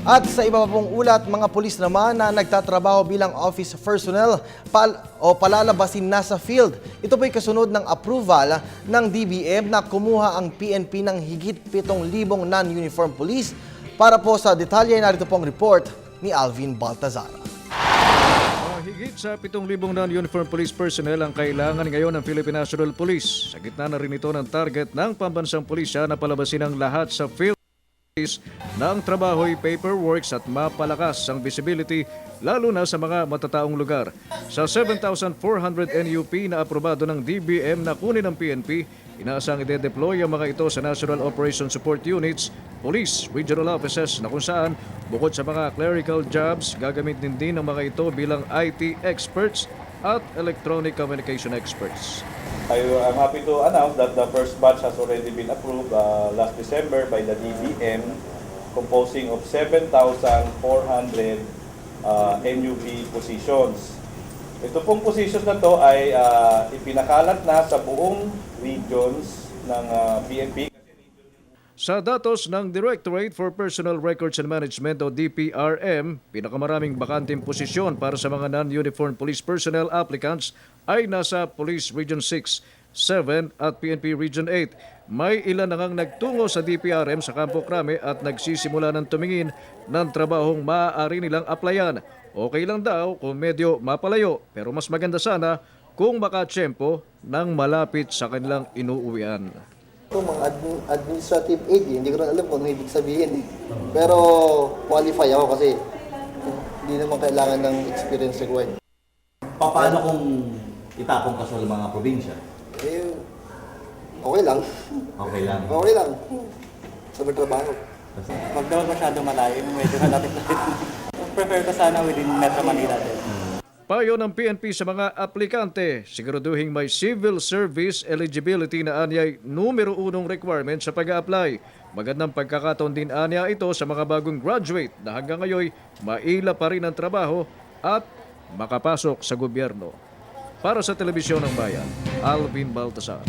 At sa iba pa pong ulat, mga pulis naman na nagtatrabaho bilang office personnel palalabasin na sa field. Ito po'y kasunod ng approval ng DBM na kumuha ang PNP ng higit 7,000 non-uniform police. Para po sa detalye, narito pong report ni Alvin Baltazara. Higit sa 7,000 non-uniform police personnel ang kailangan ngayon ng Philippine National Police. Sa gitna na rin ito ng target ng pambansang pulisya na palabasin ang lahat sa field ng trabaho'y paperworks at mapalakas ang visibility lalo na sa mga matataong lugar. Sa 7,400 NUP na aprobado ng DBM na kunin ng PNP, inaasang ide-deploy ang mga ito sa National Operation Support Units, Police Regional Offices na kung saan bukod sa mga clerical jobs, gagamitin din ng mga ito bilang IT experts at electronic communication experts. I'm happy to announce that the first batch has already been approved last December by the DBM, composing of 7,400 NUP positions. Ito pong positions na to ay ipinakalat na sa buong regions ng PNP. Sa datos ng Directorate for Personal Records and Management o DPRM, pinakamaraming bakanteng posisyon para sa mga non-uniform police personnel applicants ay nasa Police Region 6, 7 at PNP Region 8. May ilan na ngang nagtungo sa DPRM sa Campo Crame at nagsisimula ng tumingin ng trabahong maaari nilang applyan. Okay lang daw kung medyo mapalayo, pero mas maganda sana kung makatsyempo ng malapit sa kanilang inuuwian. Mga administrative aid, hindi ko rin alam kung ano ibig sabihin. Pero qualify ako kasi hindi naman kailangan ng experience required. Paano kung itapong ka sa mga probinsya? Eh, okay lang. Okay lang. Okay lang. Sa trabaho. Wag daw masyado malayo, medyo malapit-lapit. Prefer ko sana within Metro Manila din. Payo ng PNP sa mga aplikante, siguraduhin may civil service eligibility na anyay numero 1 requirement sa pag-a-apply. Magandang pagkakataon din anya ito sa mga bagong graduate na hanggang ngayon maila pa rin ang trabaho at makapasok sa gobyerno. Para sa Telebisyon ng Bayan, Alvin Baltasar.